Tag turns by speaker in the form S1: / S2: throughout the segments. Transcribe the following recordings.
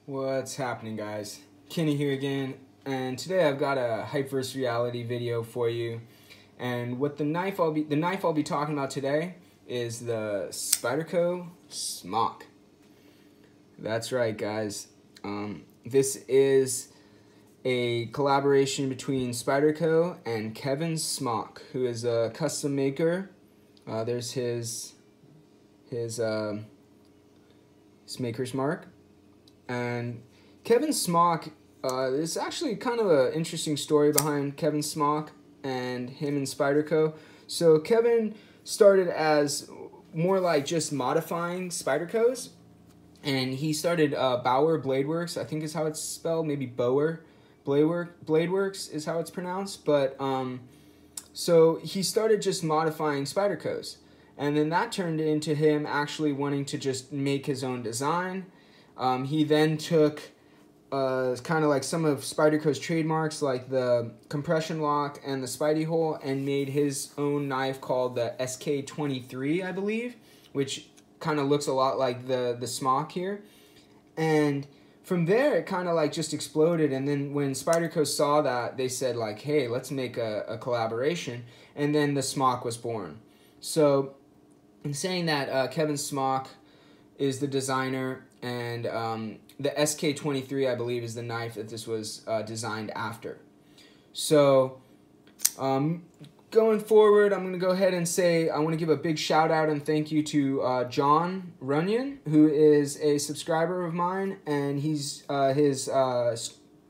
S1: What's happening, guys? Kenny here again, and today I've got a hype versus reality video for you. And what the knife I'll be talking about today is the Spyderco Smock. That's right, guys. This is a collaboration between Spyderco and Kevin Smock, who is a custom maker. There's his maker's mark. And Kevin Smock, there's actually kind of an interesting story behind Kevin Smock and him and Spyderco. So Kevin started as more like just modifying Spydercos, and he started Bauer Bladeworks, I think is how it's spelled, maybe Bauer Bladeworks is how it's pronounced. But so he started just modifying Spydercos, and then that turned into him actually wanting to just make his own design. He then took kind of like some of Spyderco's trademarks, like the compression lock and the Spidey hole, and made his own knife called the SK23, I believe, which kind of looks a lot like the Smock here. And from there, it kind of like just exploded. And then when Spyderco saw that, they said like, hey, let's make a collaboration. And then the Smock was born. So in saying that, Kevin Smock is the designer, and the SK23, I believe, is the knife that this was designed after. So going forward, I'm going to go ahead and say I want to give a big shout out and thank you to John Runyon, who is a subscriber of mine, and he's his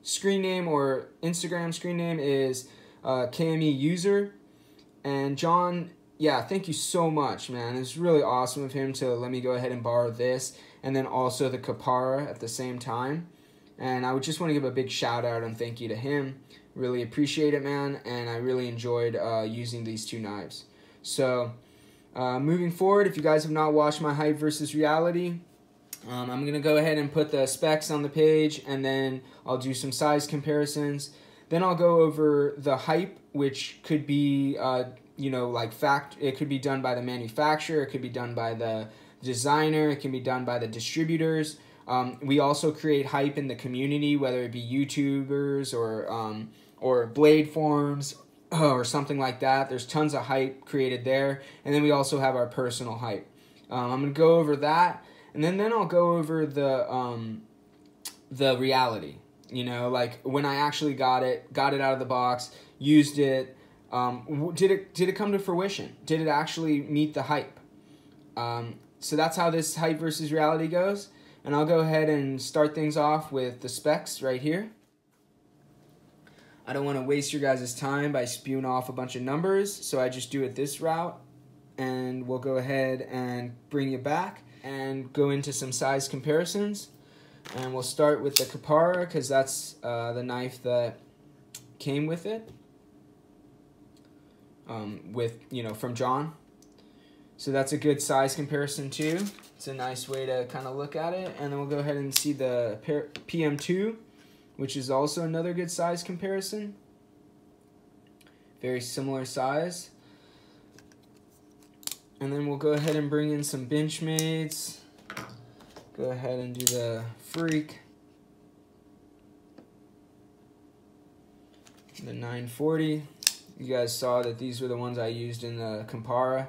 S1: screen name or Instagram screen name is KME User. And John, yeah, thank you so much, man. It's really awesome of him to let me go ahead and borrow this, and then also the Kapara at the same time. And I would just want to give a big shout out and thank you to him. Really appreciate it, man, and I really enjoyed using these two knives. So moving forward, if you guys have not watched my hype versus reality, I'm going to go ahead and put the specs on the page, and then I'll do some size comparisons. Then I'll go over the hype, which could be you know, like it could be done by the manufacturer, it could be done by the designer, it can be done by the distributors. We also create hype in the community, whether it be YouTubers or blade forums or something like that. There's tons of hype created there, and then we also have our personal hype. I'm gonna go over that, and then I'll go over the reality. You know, like when I actually got it out of the box, used it. Did it come to fruition? Did it actually meet the hype? So that's how this hype versus reality goes. And I'll go ahead and start things off with the specs right here. I don't want to waste your guys' time by spewing off a bunch of numbers, so I just do it this route. And we'll go ahead and bring you back and go into some size comparisons. And we'll start with the Kapara, because that's the knife that came with it. From John. So that's a good size comparison too. It's a nice way to kind of look at it. And then we'll go ahead and see the PM2, which is also another good size comparison. Very similar size. And then we'll go ahead and bring in some Benchmates. Go ahead and do the Freak. The 940. You guys saw that these were the ones I used in the Kapara.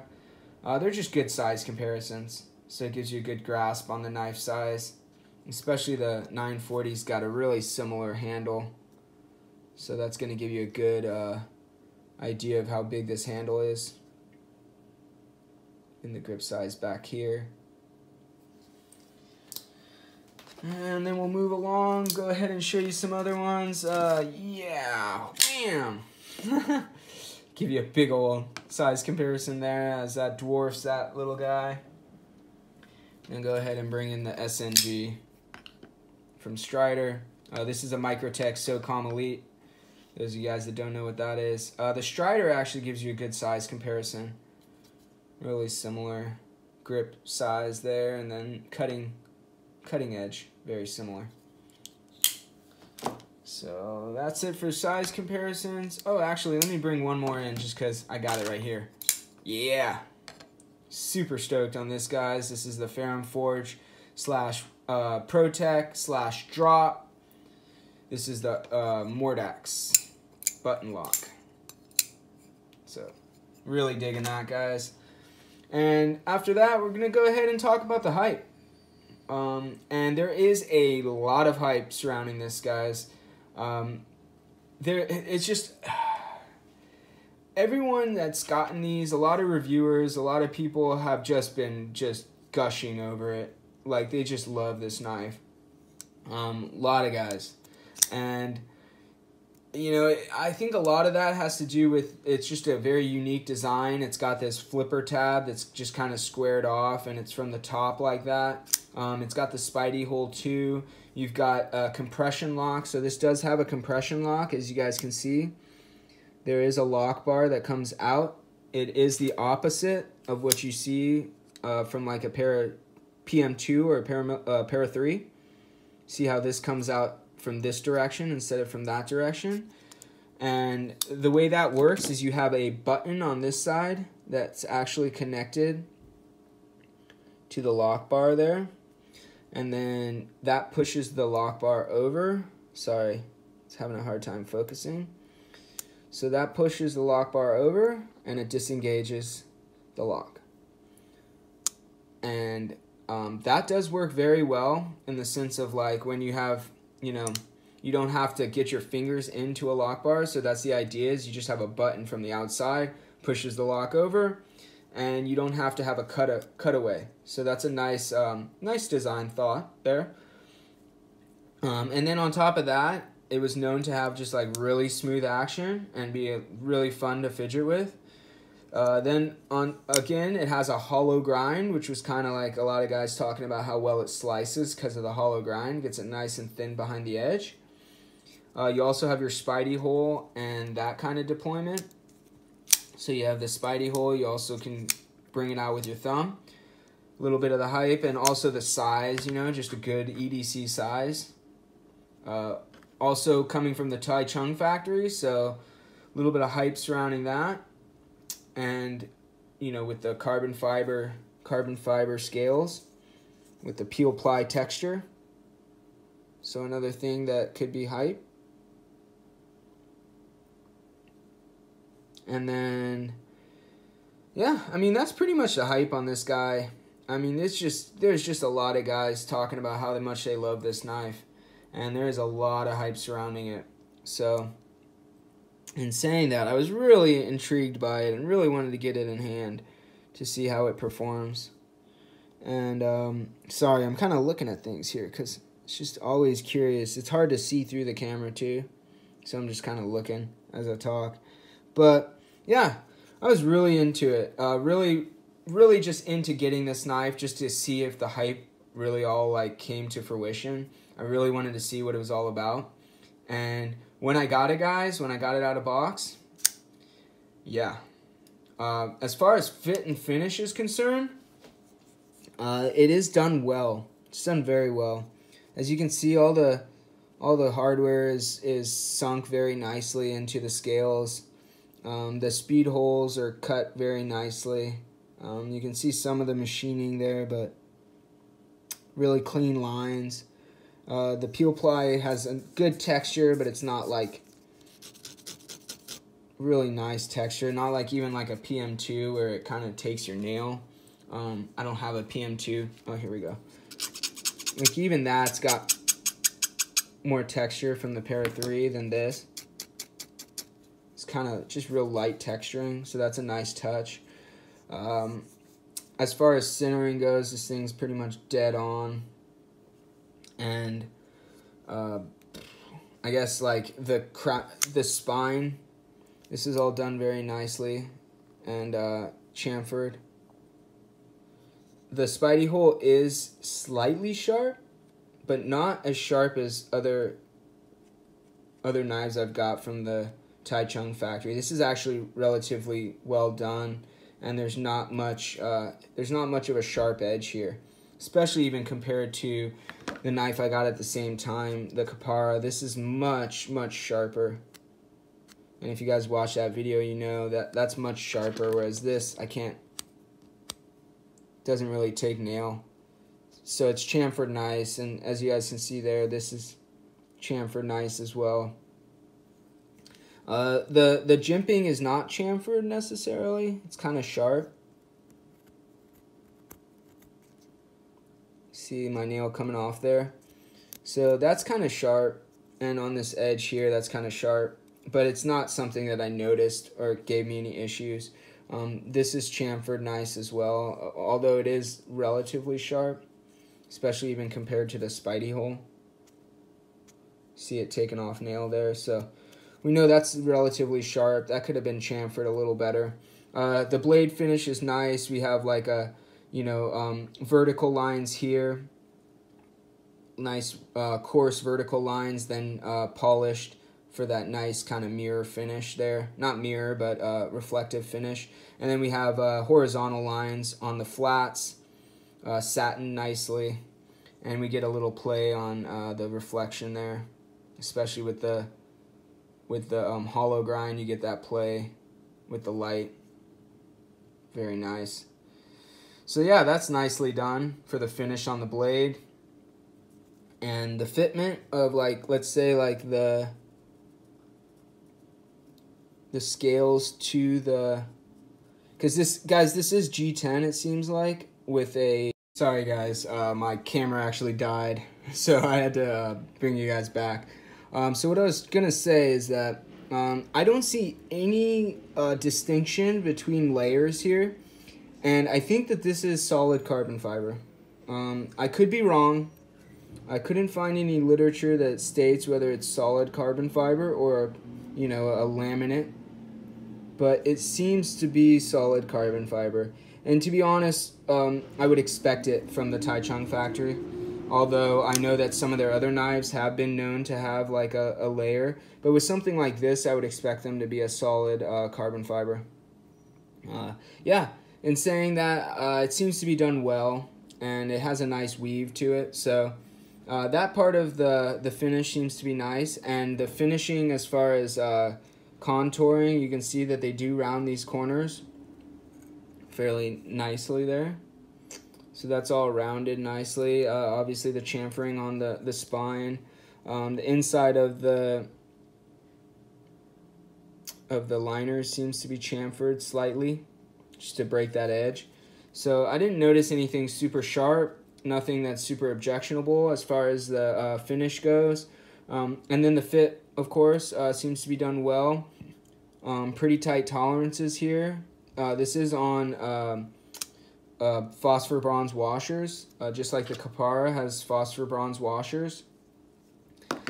S1: They're just good size comparisons, so it gives you a good grasp on the knife size. Especially the 940's got a really similar handle, so that's going to give you a good idea of how big this handle is. And the grip size back here. And then we'll move along, go ahead and show you some other ones. Yeah, bam! Give you a big old size comparison there as that dwarfs that little guy. And go ahead and bring in the SNG from Strider. This is a Microtech SOCOM Elite. Those of you guys that don't know what that is. The Strider actually gives you a good size comparison. Really similar grip size there, and then cutting edge, very similar. So that's it for size comparisons. Oh, actually, let me bring one more in just because I got it right here. Yeah. Super stoked on this, guys. This is the Ferrum Forge / Protect / drop. This is the Mordax button lock. So really digging that, guys. And after that, we're going to go ahead and talk about the hype. And there is a lot of hype surrounding this, guys. It's just everyone that's gotten these, a lot of reviewers, a lot of people have just been gushing over it. Like, they just love this knife. A lot of guys. And, you know, I think a lot of that has to do with, it's just a very unique design. It's got this flipper tab that's just kind of squared off, and it's from the top like that. It's got the Spidey hole too. You've got a compression lock. So this does have a compression lock, as you guys can see. There is a lock bar that comes out. It is the opposite of what you see from like a PM2 or a Para 3. See how this comes out from this direction instead of from that direction. And the way that works is you have a button on this side that's actually connected to the lock bar there. And then that pushes the lock bar over. Sorry, it's having a hard time focusing. So that pushes the lock bar over and it disengages the lock. And that does work very well in the sense of like when you have, you know, you don't have to get your fingers into a lock bar. So that's the idea, is you just have a button from the outside, pushes the lock over, and you don't have to have a cutaway. So that's a nice nice design thought there. And then on top of that, it was known to have just like really smooth action and be really fun to fidget with. Then again, it has a hollow grind, which was kind of like a lot of guys talking about how well it slices because of the hollow grind. Gets it nice and thin behind the edge. You also have your Spidey hole and that kind of deployment. So you have the Spidey hole. You also can bring it out with your thumb. A little bit of the hype and also the size, you know, just a good EDC size. Also coming from the Taichung factory, so a little bit of hype surrounding that. And, you know, with the carbon fiber scales with the peel ply texture. So another thing that could be hype. And then, yeah, I mean, that's pretty much the hype on this guy. I mean, there's just a lot of guys talking about how much they love this knife. And there is a lot of hype surrounding it. So, in saying that, I was really intrigued by it and really wanted to get it in hand to see how it performs. And, sorry, I'm kind of looking at things here because it's just always curious. It's hard to see through the camera, too. So I'm just kind of looking as I talk. But, yeah, I was really into it. Really just into getting this knife just to see if the hype really all, like, came to fruition. I really wanted to see what it was all about. And when I got it, guys, when I got it out of box, yeah. As far as fit and finish is concerned, it is done well. It's done very well. As you can see, all the hardware is sunk very nicely into the scales. The speed holes are cut very nicely. You can see some of the machining there, but really clean lines. The peel ply has a good texture, but it's not like really nice texture. Not like even like a PM2 where it kind of takes your nail. I don't have a PM2. Oh, here we go. Like even that's got more texture from the Para 3 than this. It's kind of just real light texturing, so that's a nice touch. As far as centering goes, this thing's pretty much dead on. And I guess like the spine, this is all done very nicely and chamfered. The Spidey hole is slightly sharp, but not as sharp as other knives I've got from the Taichung factory. This is actually relatively well done, and there's not much of a sharp edge here, especially even compared to the knife I got at the same time, the Capara. This is much, much sharper. And if you guys watch that video, you know that that's much sharper, whereas this, I can't, doesn't really take nail. So it's chamfered nice, and as you guys can see there, this is chamfered nice as well. The jimping is not chamfered necessarily. It's kind of sharp. See my nail coming off there. So that's kind of sharp, and on this edge here, that's kind of sharp. But it's not something that I noticed or gave me any issues. This is chamfered nice as well, although it is relatively sharp, especially even compared to the Spidey hole. See it taken off nail there, so we know that's relatively sharp. That could have been chamfered a little better. The blade finish is nice. We have like a, vertical lines here. Nice coarse vertical lines, then polished for that nice kind of mirror finish there. Not mirror, but reflective finish. And then we have horizontal lines on the flats, satin nicely. And we get a little play on the reflection there, especially with the hollow grind. You get that play with the light. Very nice. So yeah, that's nicely done for the finish on the blade. And the fitment of, like, let's say like the scales to the, because this is G10, it seems like, with a, sorry guys, my camera actually died, so I had to bring you guys back. So what I was gonna say is that I don't see any distinction between layers here, and I think that this is solid carbon fiber. I could be wrong. I couldn't find any literature that states whether it's solid carbon fiber or, a laminate, but it seems to be solid carbon fiber. And to be honest, I would expect it from the Taichung factory, although I know that some of their other knives have been known to have like a layer, but with something like this, I would expect them to be a solid carbon fiber. Yeah, in saying that, it seems to be done well, and it has a nice weave to it, so that part of the finish seems to be nice, and the finishing as far as contouring, you can see that they do round these corners fairly nicely there. So that's all rounded nicely. Obviously the chamfering on the spine, the inside of the liners seems to be chamfered slightly, just to break that edge. So I didn't notice anything super sharp. Nothing that's super objectionable as far as the finish goes. And then the fit, of course, seems to be done well. Pretty tight tolerances here. This is on phosphor bronze washers, just like the Capara has phosphor bronze washers.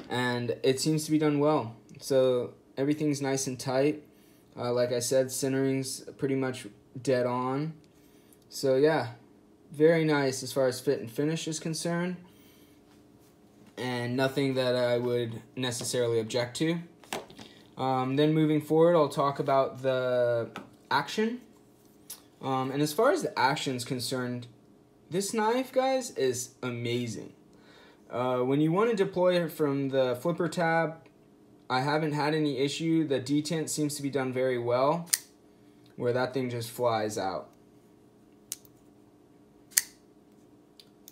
S1: And it seems to be done well. So everything's nice and tight. Like I said, centering's pretty much dead on. So yeah. Very nice as far as fit and finish is concerned, and nothing that I would necessarily object to. Then moving forward, I'll talk about the action. And as far as the action is concerned, this knife, guys, is amazing. When you want to deploy it from the flipper tab, I haven't had any issue. The detent seems to be done very well, where that thing just flies out.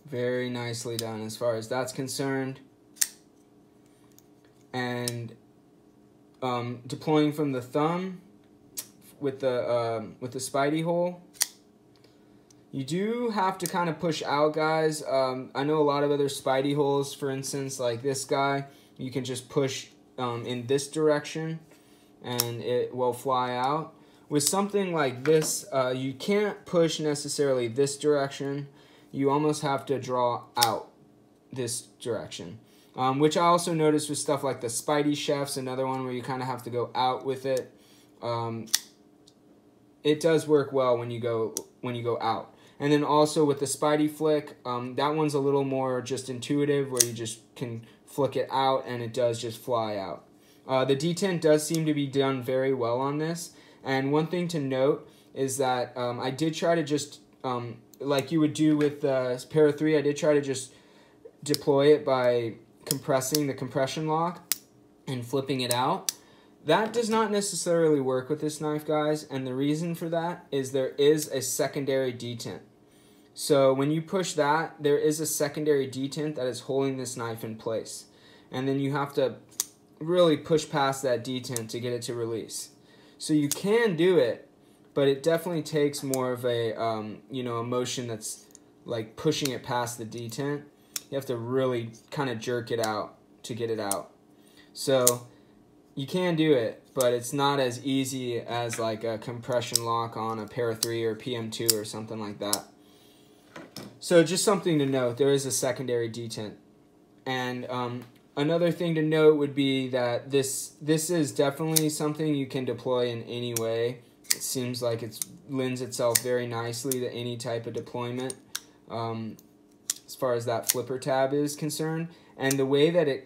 S1: Very nicely done as far as that's concerned. And deploying from the thumb with the Spidey hole, you do have to kind of push out, guys. I know a lot of other Spidey holes, for instance, like this guy, you can just push in this direction and it will fly out. With something like this, you can't push necessarily this direction. You almost have to draw out this direction, which I also noticed with stuff like the Spidey Chef's, another one where you kind of have to go out with it. It does work well when you go out. And then also with the Spidey flick, that one's a little more just intuitive, where you just can flick it out and it does just fly out. The detent does seem to be done very well on this. And one thing to note is that I did try to just like you would do with the Para 3, I did try to just deploy it by compressing the compression lock and flipping it out. That does not necessarily work with this knife, guys, and the reason for that is there is a secondary detent. So when you push that, there is a secondary detent that is holding this knife in place. And then you have to really push past that detent to get it to release. So you can do it, but it definitely takes more of a, you know, a motion that's like pushing it past the detent. You have to really kind of jerk it out to get it out. So you can do it, but it's not as easy as like a compression lock on a Para 3 or PM2 or something like that. So just something to note, there is a secondary detent. And another thing to note would be that this is definitely something you can deploy in any way. It seems like it lends itself very nicely to any type of deployment as far as that flipper tab is concerned. And the way that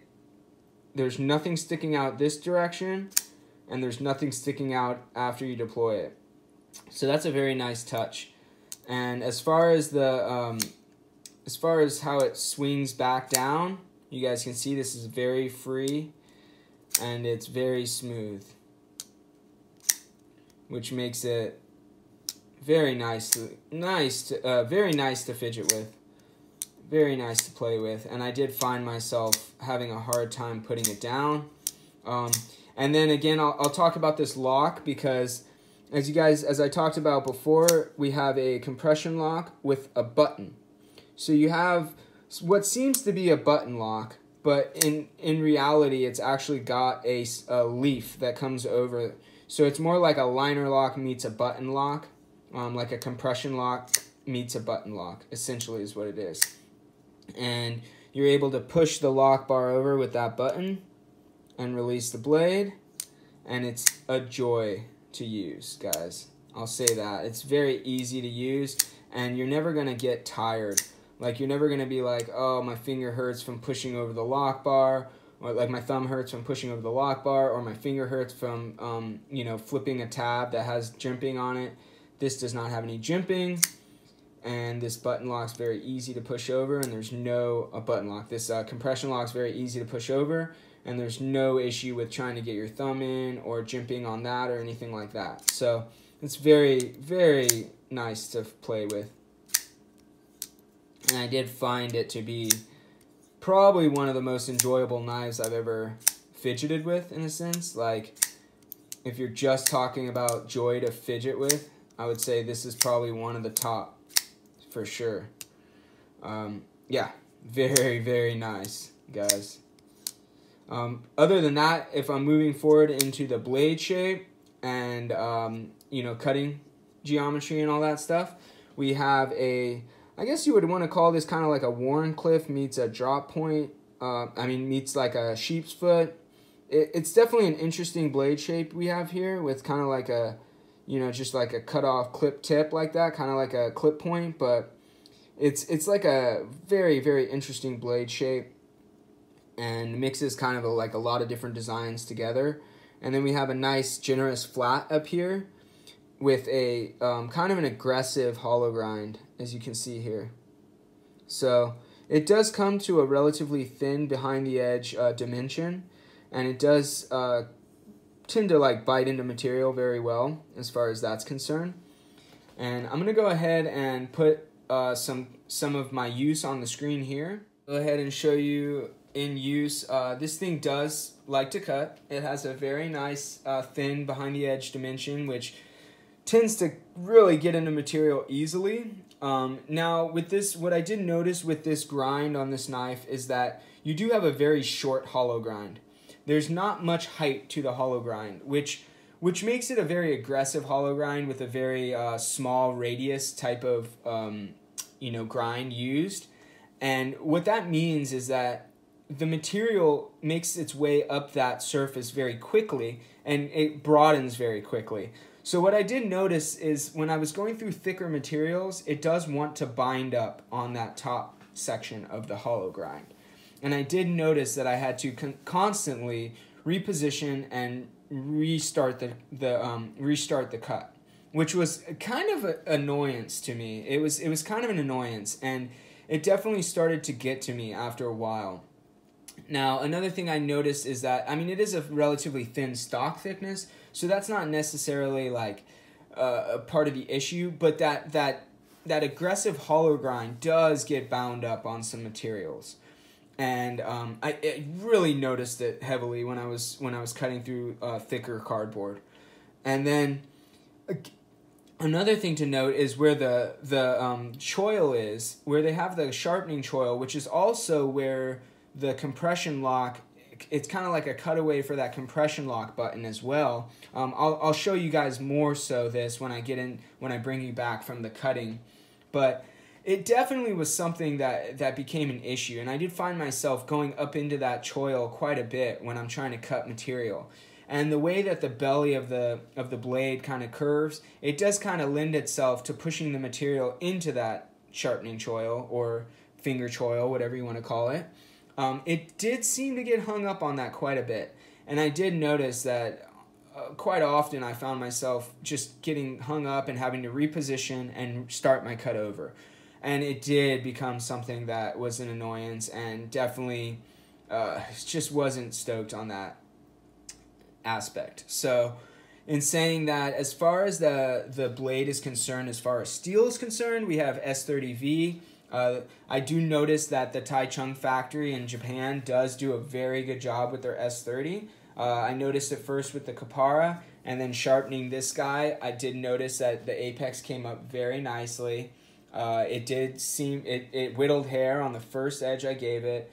S1: there's nothing sticking out this direction, and there's nothing sticking out after you deploy it. So that's a very nice touch. And as far as how it swings back down, you guys can see this is very free and it's very smooth, which makes it very nice to fidget with, very nice to play with. And I did find myself having a hard time putting it down. And then again, I'll talk about this lock because as I talked about before, we have a compression lock with a button. So you have what seems to be a button lock, but in reality, it's actually got a leaf that comes over. So it's more like a liner lock meets a button lock, like a compression lock meets a button lock, essentially is what it is. And you're able to push the lock bar over with that button and release the blade, and it's a joy to use, guys. I'll say that. It's very easy to use, and you're never going to get tired. Like, you're never going to be like, oh, my finger hurts from pushing over the lock bar, or like my thumb hurts from pushing over the lock bar, or my finger hurts from, you know, flipping a tab that has jimping on it. This does not have any jimping, and this button lock's very easy to push over, and there's no button lock. This compression lock's very easy to push over, and there's no issue with trying to get your thumb in or jimping on that or anything like that. So it's very, very nice to play with. And I did find it to be probably one of the most enjoyable knives I've ever fidgeted with, in a sense. Like, if you're just talking about joy to fidget with, I would say this is probably one of the top, for sure. Yeah, very, very nice, guys. Other than that, if I'm moving forward into the blade shape and, you know, cutting geometry and all that stuff, we have I guess you would want to call this kind of like a Warncliffe meets a drop point, meets like a sheep's foot. It's definitely an interesting blade shape we have here with kind of like a, you know, just like a cut off clip tip like that, kind of like a clip point, but it's like a very, very interesting blade shape and mixes kind of like a lot of different designs together. And then we have a nice generous flat up here with a kind of an aggressive hollow grind, as you can see here. So it does come to a relatively thin behind the edge dimension, and it does tend to like bite into material very well as far as that's concerned. And I'm gonna go ahead and put some of my use on the screen here. Go ahead and show you in use. This thing does like to cut. It has a very nice thin behind the edge dimension, which tends to really get into material easily. Now with this, what I did notice with this grind on this knife is that you do have a very short hollow grind. There's not much height to the hollow grind, which makes it a very aggressive hollow grind with a very small radius type of you know, grind used. And what that means is that the material makes its way up that surface very quickly, and it broadens very quickly. So what I did notice is when I was going through thicker materials, it does want to bind up on that top section of the hollow grind. And I did notice that I had to constantly reposition and restart the cut, which was kind of an annoyance to me. It was kind of an annoyance, and it definitely started to get to me after a while. Now, another thing I noticed is that, I mean, it is a relatively thin stock thickness, so that's not necessarily like a part of the issue, but that that aggressive hollow grind does get bound up on some materials. And I really noticed it heavily when I was cutting through thicker cardboard. And then another thing to note is where the choil is, where they have the sharpening choil, which is also where the compression lock. It's kind of like a cutaway for that compression lock button as well. I'll show you guys more so this when I bring you back from the cutting, but it definitely was something that became an issue, and I did find myself going up into that choil quite a bit when I'm trying to cut material. And the way that the belly of the blade kind of curves, it does kind of lend itself to pushing the material into that sharpening choil or finger choil, whatever you want to call it. It did seem to get hung up on that quite a bit, and I did notice that quite often I found myself just getting hung up and having to reposition and start my cut over. And it did become something that was an annoyance, and definitely just wasn't stoked on that aspect. So in saying that, as far as the blade is concerned, as far as steel is concerned, we have S30V. I do notice that the Taichung factory in Japan does do a very good job with their S30. I noticed it first with the Kapara, and then sharpening this guy, I did notice that the apex came up very nicely. It did seem, it whittled hair on the first edge I gave it,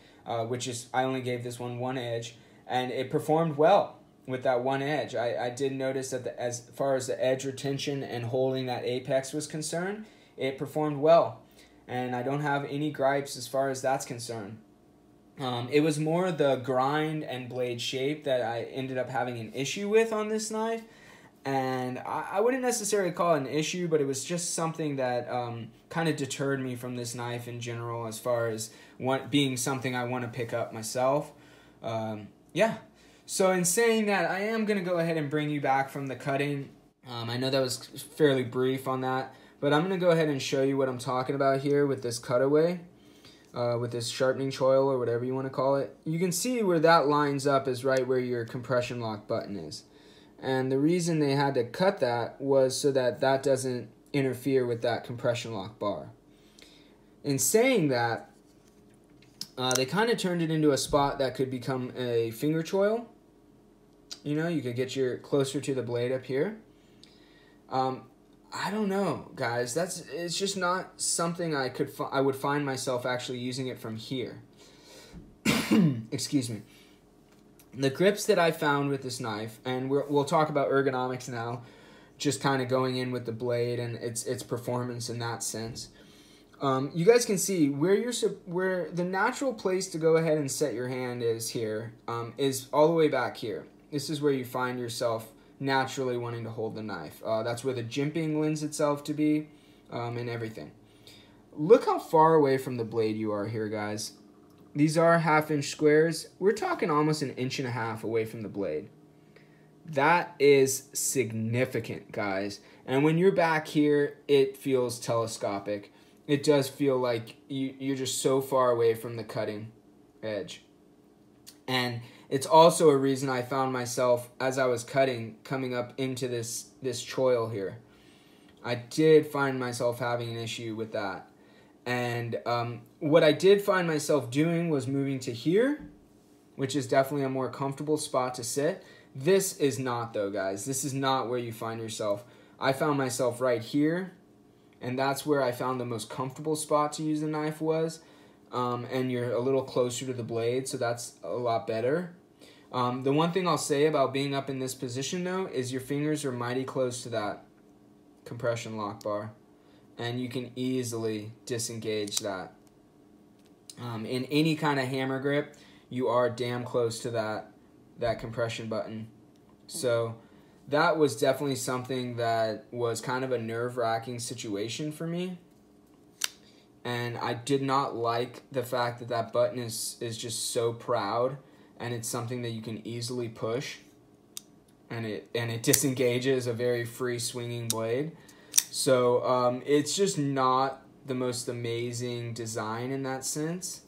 S1: which is, I only gave this one edge, and it performed well with that one edge. I did notice that as far as the edge retention and holding that apex was concerned, it performed well, and I don't have any gripes as far as that's concerned. It was more the grind and blade shape that I ended up having an issue with on this knife. And I wouldn't necessarily call it an issue, but it was just something that kind of deterred me from this knife in general, as far as being something I want to pick up myself. Yeah. So in saying that, I am going to go ahead and bring you back from the cutting. I know that was fairly brief on that, but I'm going to go ahead and show you what I'm talking about here with this cutaway, with this sharpening choil or whatever you want to call it. You can see where that lines up is right where your compression lock button is. And the reason they had to cut that was so that that doesn't interfere with that compression lock bar. In saying that, they kind of turned it into a spot that could become a finger choil. You know, you could get your closer to the blade up here. I don't know, guys. It's just not something I would find myself actually using it from here. Excuse me. The grips that I found with this knife, and we'll talk about ergonomics now, just kind of going in with the blade and its performance in that sense. You guys can see where the natural place to go ahead and set your hand is here, is all the way back here. This is where you find yourself naturally wanting to hold the knife. That's where the jimping lends itself to be, and everything. Look how far away from the blade you are here, guys. These are 1/2-inch squares. We're talking almost 1.5 inches away from the blade. That is significant, guys. And when you're back here, it feels telescopic. It does feel like you're just so far away from the cutting edge. And it's also a reason I found myself, as I was cutting, coming up into this choil here. I did find myself having an issue with that. And what I did find myself doing was moving to here, which is definitely a more comfortable spot to sit. This is not, though, guys. This is not where you find yourself. I found myself right here, and that's where I found the most comfortable spot to use the knife was. And you're a little closer to the blade, so that's a lot better. The one thing I'll say about being up in this position, though, is your fingers are mighty close to that compression lock bar, and you can easily disengage that. In any kind of hammer grip, you are damn close to that compression button. So that was definitely something that was kind of a nerve-wracking situation for me. And I did not like the fact that that button is just so proud, and it's something that you can easily push, and it disengages a very free swinging blade. So it's just not the most amazing design in that sense.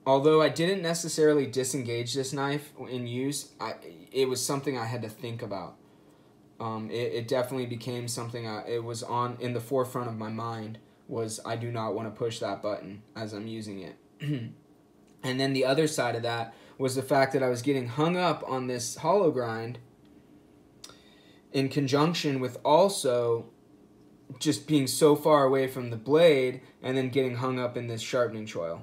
S1: Although I didn't necessarily disengage this knife in use, it was something I had to think about. it definitely became something, it was on in the forefront of my mind, was I do not want to push that button as I'm using it. And then the other side of that was the fact that I was getting hung up on this hollow grind in conjunction with also just being so far away from the blade and then getting hung up in this sharpening choil.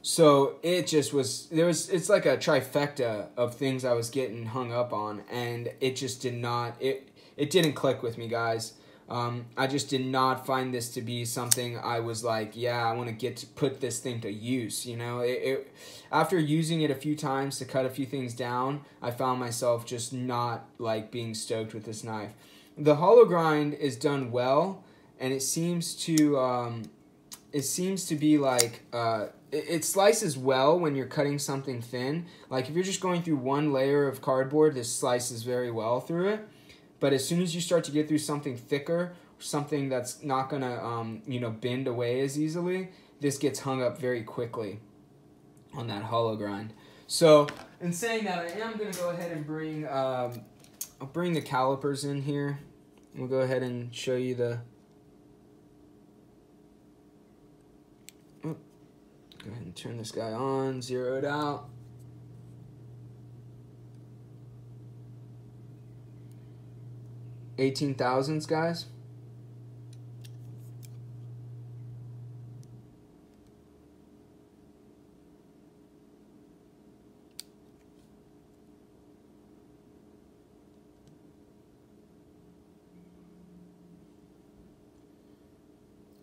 S1: So it just was, it's like a trifecta of things I was getting hung up on, and it just did not, it didn't click with me, guys. I just did not find this to be something I was like, yeah, I want to put this thing to use, you know. After using it a few times to cut a few things down, I found myself just not like being stoked with this knife. The hollow grind is done well, and it seems to be like, it slices well when you're cutting something thin. Like if you're just going through one layer of cardboard, this slices very well through it. But as soon as you start to get through something thicker, something that's not gonna bend away as easily, this gets hung up very quickly on that hollow grind. So in saying that, I am gonna go ahead and bring I'll bring the calipers in here. We'll go ahead and show you the. Go ahead and turn this guy on, zero it out. $18,000s, guys.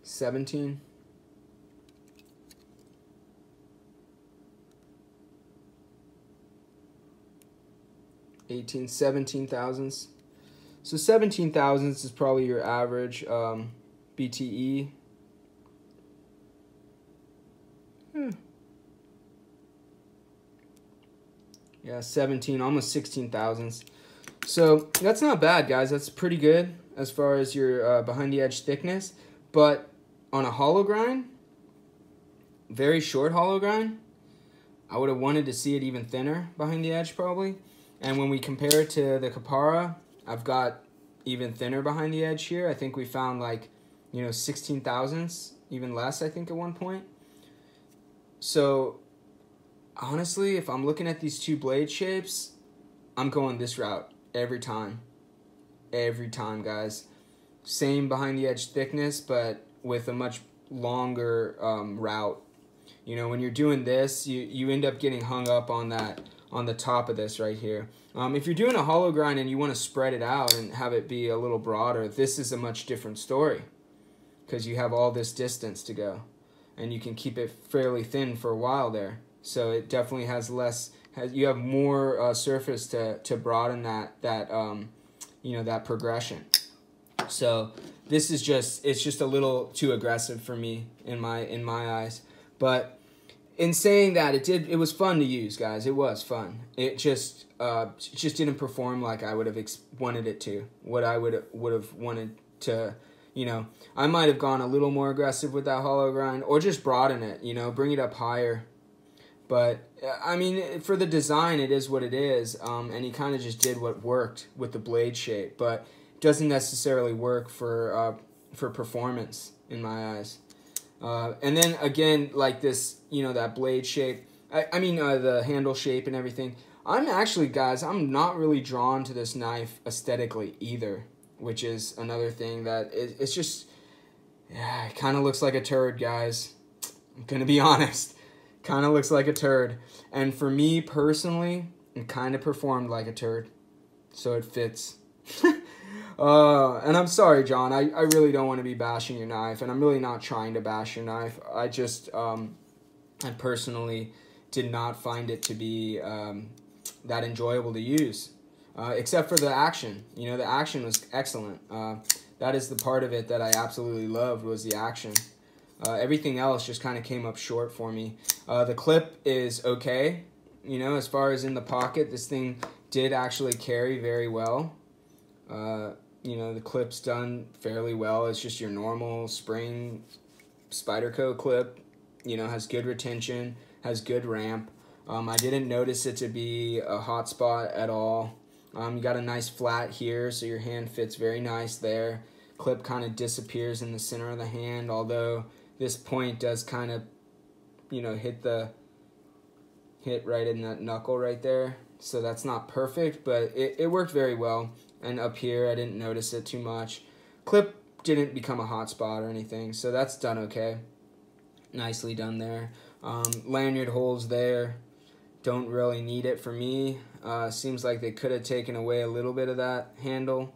S1: $17,000. 17,000s. So 17,000s is probably your average BTE. Yeah, 17, almost 16,000s. So that's not bad, guys. That's pretty good as far as your behind the edge thickness. But on a hollow grind, very short hollow grind, I would have wanted to see it even thinner behind the edge probably. And when we compare it to the Kapara, I've got even thinner behind the edge here. I think we found like, 16,000s, even less, I think, at one point. So honestly, if I'm looking at these two blade shapes, I'm going this route every time. Every time, guys. Same behind the edge thickness, but with a much longer route. When you're doing this, you end up getting hung up on that, on the top of this right here. If you're doing a hollow grind and you want to spread it out and have it be a little broader, this is a much different story because you have all this distance to go and you can keep it fairly thin for a while there. So it definitely has less, you have more surface to broaden that progression. So this is it's just a little too aggressive for me in my eyes. But in saying that, it was fun to use, guys. It was fun. It just didn't perform like I would have wanted it to. What I would have wanted to, I might have gone a little more aggressive with that hollow grind, or just broaden it, bring it up higher. But I mean, for the design, it is what it is, and he kind of just did what worked with the blade shape, but it doesn't necessarily work for performance in my eyes. And then again, like this, that blade shape, I mean the handle shape and everything. I'm actually, guys, I'm not really drawn to this knife aesthetically either, which is another thing that it's just, yeah, it kind of looks like a turd, guys. I'm going to be honest. Kind of looks like a turd. And for me personally, it kind of performed like a turd. So it fits. And I'm sorry, John. I really don't want to be bashing your knife, and I'm really not trying to bash your knife. I just, I personally did not find it to be that enjoyable to use, except for the action. The action was excellent. That is the part of it that I absolutely loved, was the action. Everything else just kind of came up short for me. The clip is okay. As far as in the pocket, this thing did actually carry very well. The clip's done fairly well. It's just your normal spring Spyderco clip. Has good retention, has good ramp. I didn't notice it to be a hot spot at all. You got a nice flat here, so your hand fits very nice there. Clip kind of disappears in the center of the hand, although this point does kind of, you know, hit right in that knuckle right there. So that's not perfect, but it worked very well. And up here, I didn't notice it too much. Clip didn't become a hot spot or anything, so that's done okay. Nicely done there. Lanyard holes there. Don't really need it for me. Seems like they could have taken away a little bit of that handle.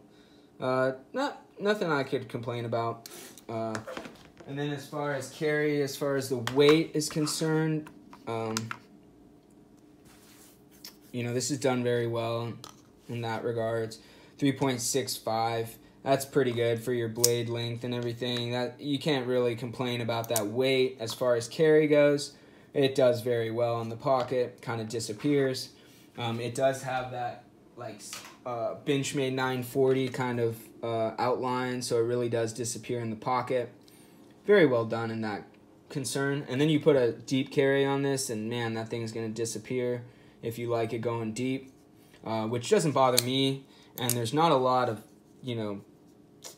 S1: Nothing I could complain about. And then as far as carry, as far as the weight is concerned, you know, this is done very well in that regards. 3.65. That's pretty good for your blade length and everything. That you can't really complain about that weight. As far as carry goes, it does very well in the pocket. Kind of disappears. It does have that like Benchmade 940 kind of outline, so it really does disappear in the pocket. Very well done in that concern. And then you put a deep carry on this, and man, that thing's gonna disappear if you like it going deep, which doesn't bother me. And there's not a lot of, you know,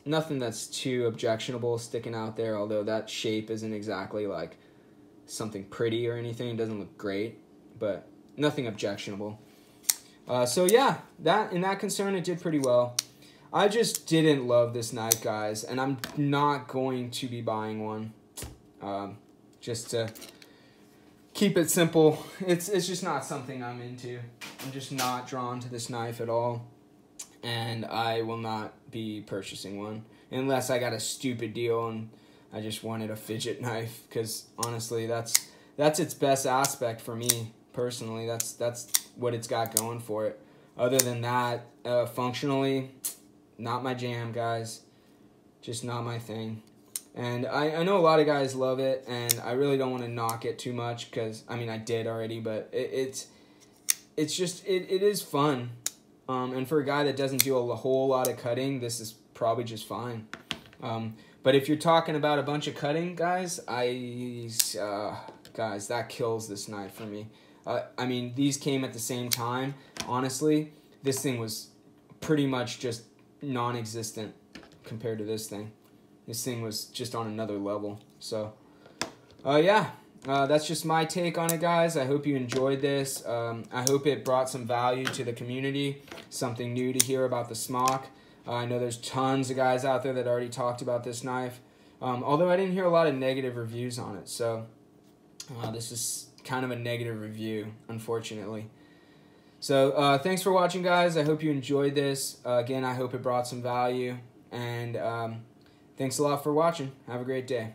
S1: nothing that's too objectionable sticking out there, although that shape isn't exactly like something pretty or anything. It doesn't look great, but nothing objectionable. So yeah, in that concern, it did pretty well. I just didn't love this knife, guys, and I'm not going to be buying one. Just to keep it simple, it's just not something I'm into. I'm just not drawn to this knife at all, and I will not be purchasing one unless I got a stupid deal and I just wanted a fidget knife, because honestly, that's its best aspect for me personally. That's what it's got going for it. Other than that, functionally, not my jam, guys. Just not my thing. And I know a lot of guys love it, and I really don't want to knock it too much, because, I mean, I did already, but it's just, it is fun. And for a guy that doesn't do a whole lot of cutting, this is probably just fine. But if you're talking about a bunch of cutting, guys, guys, that kills this knife for me. I mean, these came at the same time. Honestly, this thing was pretty much just non-existent compared to this thing. This thing was just on another level. So, yeah, that's just my take on it, guys. I hope you enjoyed this. I hope it brought some value to the community, something new to hear about the Smock. I know there's tons of guys out there that already talked about this knife, although I didn't hear a lot of negative reviews on it. So, this is kind of a negative review, unfortunately. So, thanks for watching, guys. I hope you enjoyed this. Again, I hope it brought some value. And thanks a lot for watching. Have a great day.